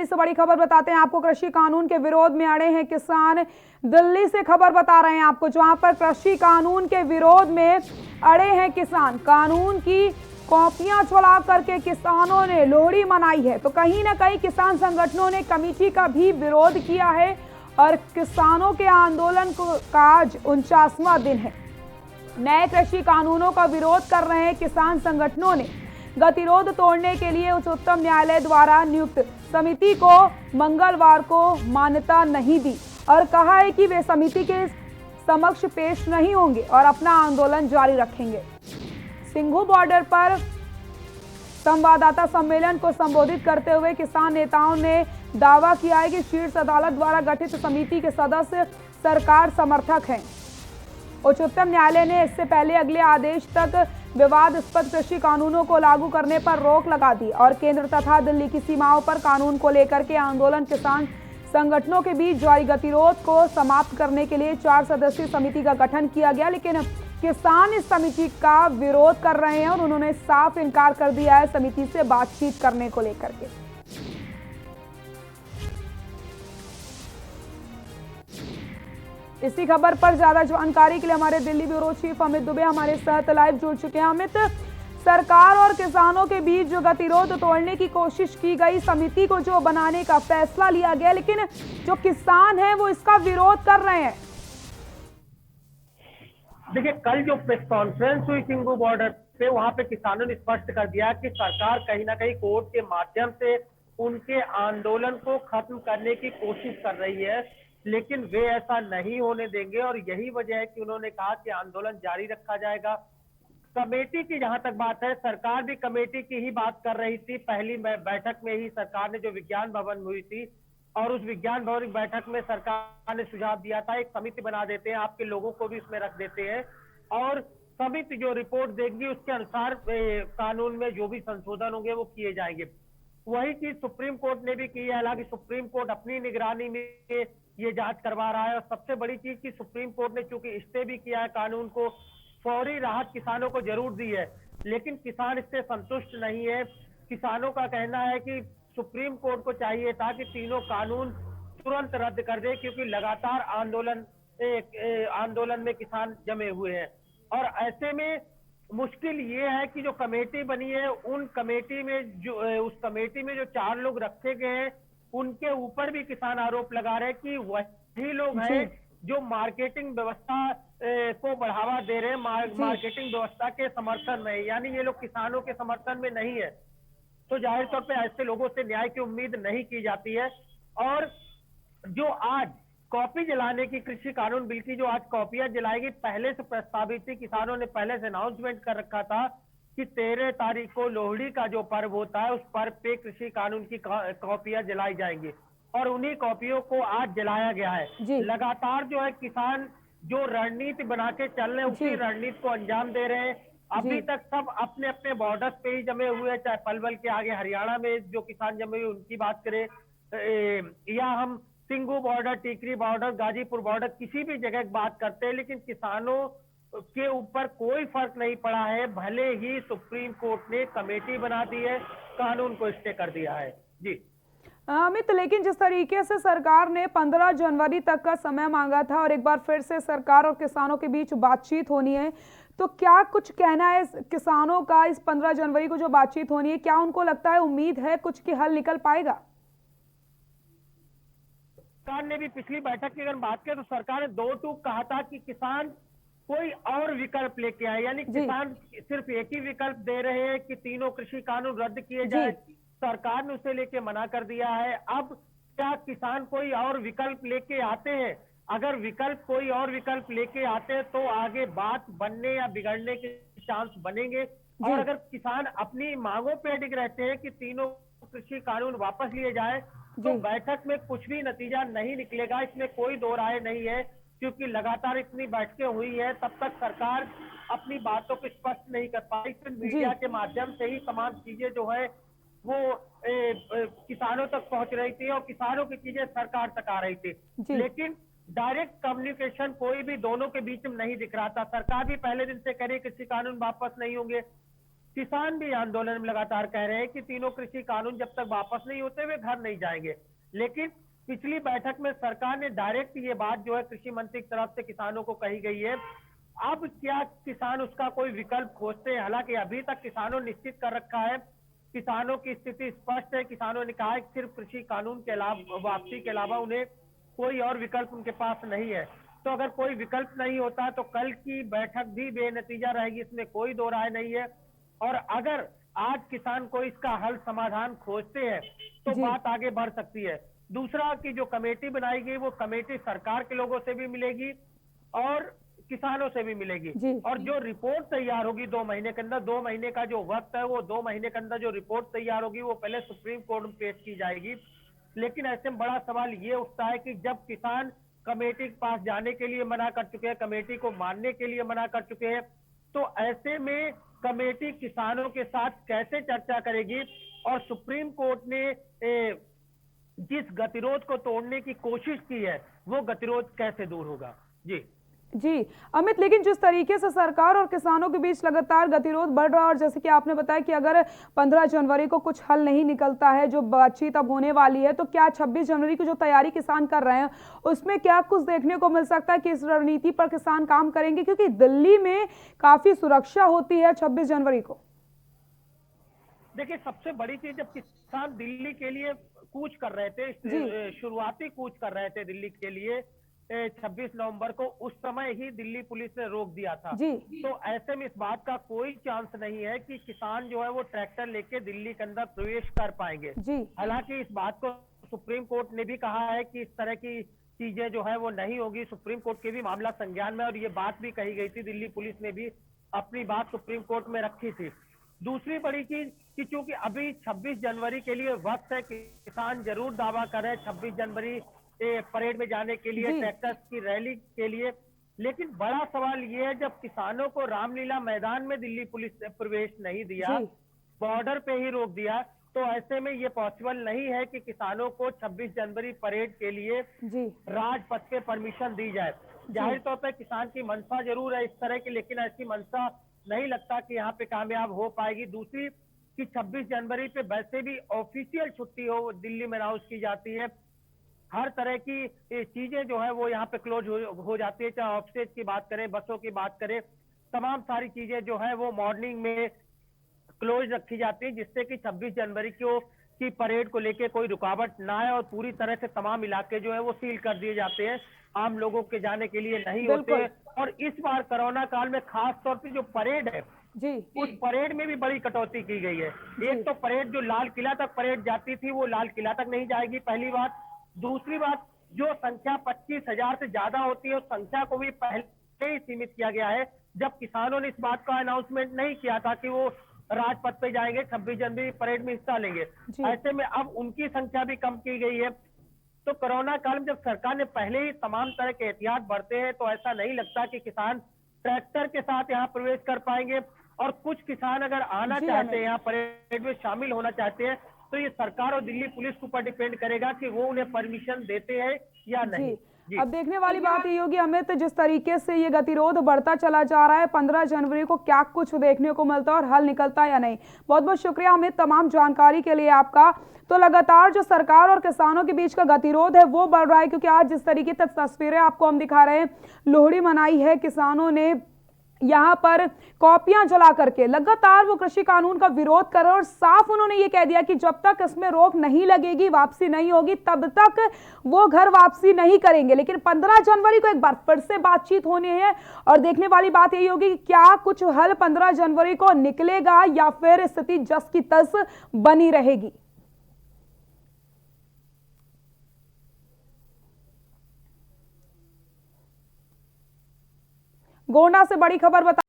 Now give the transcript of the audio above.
इससे बड़ी खबर बताते हैं आपको। कृषि कानून के विरोध में अड़े हैं किसान। दिल्ली से खबर बता रहे हैं आपको, जहां पर कृषि कानून के विरोध में अड़े हैं किसान। कानून की कॉपियां चुरा करके किसानों ने लोहड़ी मनाई है, तो कहीं ना कहीं किसान संगठनों ने कमेटी का भी विरोध किया है और किसानों के आंदोलन का आज 49वां दिन है। नए कृषि कानूनों का विरोध कर रहे हैं किसान संगठनों ने गतिरोध तोड़ने के लिए उच्चतम न्यायालय द्वारा नियुक्त समिति को मंगलवार को मान्यता नहीं दी और कहा है कि वे समिति के समक्ष पेश नहीं होंगे और अपना आंदोलन जारी रखेंगे। सिंघू बॉर्डर पर संवाददाता सम्मेलन को संबोधित करते हुए किसान नेताओं ने दावा किया है कि शीर्ष अदालत द्वारा गठित समिति के सदस्य सरकार समर्थक हैं। उच्चतम न्यायालय ने इससे पहले अगले आदेश तक विवादास्पद कृषि कानूनों को लागू करने पर रोक लगा दी और केंद्र तथा दिल्ली की सीमाओं पर कानून को लेकर के आंदोलन किसान संगठनों के बीच जारी गतिरोध को समाप्त करने के लिए 4 सदस्यीय समिति का गठन किया गया, लेकिन किसान इस समिति का विरोध कर रहे हैं और उन्होंने साफ इनकार कर दिया है समिति से बातचीत करने को लेकर के। इसी खबर पर ज्यादा जानकारी के लिए हमारे दिल्ली ब्यूरो चीफ अमित दुबे हमारे साथ लाइव जुड़ चुके हैं। अमित, सरकार और किसानों के बीच जो गतिरोध तोड़ने की कोशिश की गई, समिति को जो बनाने का फैसला लिया गया, लेकिन जो किसान हैं वो इसका विरोध कर रहे हैं। देखिए, कल जो प्रेस कॉन्फ्रेंस हुई सिंघू बॉर्डर पे, वहां पे किसानों ने स्पष्ट कर दिया कि सरकार कहीं ना कहीं कोर्ट के माध्यम से उनके आंदोलन को खत्म करने की कोशिश कर रही है, लेकिन वे ऐसा नहीं होने देंगे और यही वजह है कि उन्होंने कहा कि आंदोलन जारी रखा जाएगा। कमेटी की जहां तक बात है, सरकार भी कमेटी की ही बात कर रही थी। पहली बैठक में ही सरकार ने जो विज्ञान भवन हुई थी और उस विज्ञान भवन की बैठक में सरकार ने सुझाव दिया था एक समिति बना देते हैं, आपके लोगों को भी इसमें रख देते हैं और समिति जो रिपोर्ट देगी उसके अनुसार कानून में जो भी संशोधन होंगे वो किए जाएंगे। वही चीज सुप्रीम कोर्ट ने भी की है। हालांकि सुप्रीम कोर्ट अपनी निगरानी में ये जांच करवा रहा है और सबसे बड़ी चीज की सुप्रीम कोर्ट ने चूंकि स्टे भी किया है कानून को, फौरी राहत किसानों को जरूर दी है, लेकिन किसान इससे संतुष्ट नहीं है। किसानों का कहना है कि सुप्रीम कोर्ट को चाहिए था कि तीनों कानून तुरंत रद्द कर दे, क्योंकि लगातार आंदोलन में किसान जमे हुए हैं और ऐसे में मुश्किल ये है कि जो कमेटी बनी है उन कमेटी में उस कमेटी में जो 4 लोग रखे गए हैं उनके ऊपर भी किसान आरोप लगा रहे हैं कि वही लोग हैं जो मार्केटिंग व्यवस्था को बढ़ावा दे रहे हैं, मार्केटिंग व्यवस्था के समर्थन में, यानी ये लोग किसानों के समर्थन में नहीं है। तो जाहिर तौर पे ऐसे लोगों से न्याय की उम्मीद नहीं की जाती है। और जो आज कॉपी जलाने की, कृषि कानून बिल की जो आज कॉपियां जलाएगी, पहले से प्रस्तावित थी, किसानों ने पहले से अनाउंसमेंट कर रखा था कि 13 तारीख को लोहड़ी का जो पर्व होता है उस पर्व पे कृषि कानून की कॉपियां जलाई जाएंगी और उन्हीं कॉपियों को आज जलाया गया है। लगातार जो है किसान जो रणनीति बना के चल रहे हैं उसी रणनीति को अंजाम दे रहे हैं। अभी तक सब अपने अपने बॉर्डर पे ही जमे हुए हैं, चाहे पलवल के आगे हरियाणा में जो किसान जमे हुए उनकी बात करें या हम Singhu border, Tikri border, Ghazipur border, किसी भी जगह बात करते हैं, लेकिन किसानों के ऊपर कोई फर्क नहीं पड़ा है। भले ही सुप्रीम कोर्ट ने कमेटी बना दी है, कानून को स्टे कर दिया है। जी अमित, लेकिन जिस तरीके से सरकार ने 15 जनवरी तक का समय मांगा था और एक बार फिर से सरकार और किसानों के बीच बातचीत होनी है, तो क्या कुछ कहना है किसानों का? इस 15 जनवरी को जो बातचीत होनी है, क्या उनको लगता है, उम्मीद है कुछ की हल निकल पाएगा? सरकार ने भी पिछली बैठक की अगर बात करें तो सरकार ने 2 टूक कहा था कि किसान कोई और विकल्प लेके आए, यानी किसान सिर्फ एक ही विकल्प दे रहे हैं कि तीनों कृषि कानून रद्द किए जाए। सरकार ने उसे लेके मना कर दिया है। अब क्या किसान कोई और विकल्प लेके आते हैं? अगर कोई और विकल्प लेके आते हैं तो आगे बात बनने या बिगड़ने के चांस बनेंगे। और अगर किसान अपनी मांगों पे अडिग रहते हैं कि तीनों कृषि कानून वापस लिए जाए, तो बैठक में कुछ भी नतीजा नहीं निकलेगा, इसमें कोई दो राय नहीं है। क्योंकि लगातार इतनी बैठकें हुई है, तब तक सरकार अपनी बातों को स्पष्ट नहीं कर पाई। फिर मीडिया के माध्यम से ही तमाम चीजें जो है वो किसानों तक पहुंच रही थी और किसानों की चीजें सरकार तक आ रही थी, लेकिन डायरेक्ट कम्युनिकेशन कोई भी दोनों के बीच में नहीं दिख रहा था। सरकार भी पहले दिन से कह रही कृषि कानून वापस नहीं होंगे, किसान भी आंदोलन में लगातार कह रहे हैं कि तीनों कृषि कानून जब तक वापस नहीं होते वे घर नहीं जाएंगे। लेकिन पिछली बैठक में सरकार ने डायरेक्ट ये बात जो है कृषि मंत्री की तरफ से किसानों को कही गई है। अब क्या किसान उसका कोई विकल्प खोजते हैं? हालांकि अभी तक किसानों ने निश्चित कर रखा है, किसानों की स्थिति स्पष्ट है। किसानों ने कहा है कि सिर्फ कृषि कानून के अलावा, वापसी के अलावा उन्हें कोई और विकल्प उनके पास नहीं है। तो अगर कोई विकल्प नहीं होता तो कल की बैठक भी बेनतीजा रहेगी, इसमें कोई दो राय नहीं है। और अगर आज किसान को इसका हल समाधान खोजते हैं तो जी। बात आगे बढ़ सकती है। दूसरा कि जो कमेटी बनाई गई वो कमेटी सरकार के लोगों से भी मिलेगी और किसानों से भी मिलेगी। जी। और जो रिपोर्ट तैयार होगी 2 महीने के अंदर, 2 महीने का जो वक्त है वो 2 महीने के अंदर जो रिपोर्ट तैयार होगी वो पहले सुप्रीम कोर्ट में पेश की जाएगी। लेकिन ऐसे में बड़ा सवाल ये उठता है कि जब किसान कमेटी के पास जाने के लिए मना कर चुके हैं, कमेटी को मानने के लिए मना कर चुके हैं, तो ऐसे में कमेटी किसानों के साथ कैसे चर्चा करेगी? और सुप्रीम कोर्ट ने जिस गतिरोध को तोड़ने की कोशिश की है वो गतिरोध कैसे दूर होगा? जी जी अमित, लेकिन जिस तरीके से सरकार और किसानों के बीच लगातार गतिरोध बढ़ रहा है और जैसे कि आपने बताया कि अगर 15 जनवरी को कुछ हल नहीं निकलता है, जो बातचीत अब होने वाली है, तो क्या 26 जनवरी की जो तैयारी किसान कर रहे हैं उसमें क्या कुछ देखने को मिल सकता है कि इस रणनीति पर किसान काम करेंगे? क्योंकि दिल्ली में काफी सुरक्षा होती है 26 जनवरी को। देखिए, सबसे बड़ी चीज जब किसान दिल्ली के लिए कूच कर रहे थे, शुरुआती कूच कर रहे थे दिल्ली के लिए 26 नवंबर को, उस समय ही दिल्ली पुलिस ने रोक दिया था। जी। तो ऐसे में इस बात का कोई चांस नहीं है कि किसान जो है वो ट्रैक्टर लेके दिल्ली के अंदर प्रवेश कर पाएंगे। हालांकि इस बात को सुप्रीम कोर्ट ने भी कहा है कि इस तरह की चीजें जो है वो नहीं होगी। सुप्रीम कोर्ट के भी मामला संज्ञान में और ये बात भी कही गई थी, दिल्ली पुलिस ने भी अपनी बात सुप्रीम कोर्ट में रखी थी। दूसरी बड़ी चीज कि चूंकि अभी 26 जनवरी के लिए वक्त है, किसान जरूर दावा करे 26 जनवरी परेड में जाने के लिए, ट्रैक्टर्स की रैली के लिए। लेकिन बड़ा सवाल ये है, जब किसानों को रामलीला मैदान में दिल्ली पुलिस ने प्रवेश नहीं दिया, बॉर्डर पे ही रोक दिया, तो ऐसे में ये पॉसिबल नहीं है कि किसानों को 26 जनवरी परेड के लिए राजपथ पे परमिशन दी जाए। जाहिर तौर पर किसान की मंशा जरूर है इस तरह की, लेकिन ऐसी मंशा नहीं लगता कि यहाँ पे कामयाब हो पाएगी। दूसरी कि 26 जनवरी पे वैसे भी ऑफिशियल छुट्टी हो दिल्ली में अनाउंस की जाती है, हर तरह की चीजें जो है वो यहाँ पे क्लोज हो जाती है। चाहे ऑफिसेज की बात करें, बसों की बात करें, तमाम सारी चीजें जो है वो मॉर्निंग में क्लोज रखी जाती है, जिससे कि 26 जनवरी की परेड को लेके कोई रुकावट ना आए और पूरी तरह से तमाम इलाके जो है वो सील कर दिए जाते हैं, आम लोगों के जाने के लिए नहीं होते। और इस बार कोरोना काल में खास तौर पे जो परेड है उस परेड में भी बड़ी कटौती की गई है। एक तो परेड जो लाल किला तक परेड जाती थी वो लाल किला तक नहीं जाएगी, पहली बात। दूसरी बात, जो संख्या 25,000 से ज्यादा होती है उस संख्या को भी पहले ही सीमित किया गया है, जब किसानों ने इस बात का अनाउंसमेंट नहीं किया था कि वो राजपथ पे जाएंगे, 26 जनवरी परेड में हिस्सा लेंगे। ऐसे में अब उनकी संख्या भी कम की गई है। तो कोरोना काल में जब सरकार ने पहले ही तमाम तरह के एहतियात बरते हैं, तो ऐसा नहीं लगता कि किसान ट्रैक्टर के साथ यहाँ प्रवेश कर पाएंगे। और कुछ किसान अगर आना चाहते हैं, यहाँ परेड में शामिल होना चाहते हैं, तो ये सरकार और दिल्ली पुलिस के ऊपर डिपेंड करेगा कि वो उन्हें परमिशन देते हैं या नहीं। अब देखने वाली बात ये होगी अमित, जिस तरीके से ये गतिरोध बढ़ता चला जा रहा है, 15 जनवरी को क्या कुछ देखने को मिलता है और हल निकलता है या नहीं। बहुत बहुत शुक्रिया अमित तमाम जानकारी के लिए आपका। तो लगातार जो सरकार और किसानों के बीच का गतिरोध है वो बढ़ रहा है, क्योंकि आज जिस तरीके से तस्वीरें आपको हम दिखा रहे हैं, लोहड़ी मनाई है किसानों ने, यहाँ पर कॉपियां जला करके लगातार वो कृषि कानून का विरोध कर रहे हैं और साफ उन्होंने ये कह दिया कि जब तक इसमें रोक नहीं लगेगी, वापसी नहीं होगी, तब तक वो घर वापसी नहीं करेंगे। लेकिन 15 जनवरी को एक बार फिर से बातचीत होनी है और देखने वाली बात यही होगी कि क्या कुछ हल 15 जनवरी को निकलेगा या फिर स्थिति जस की तस बनी रहेगी। गोंडा से बड़ी खबर बता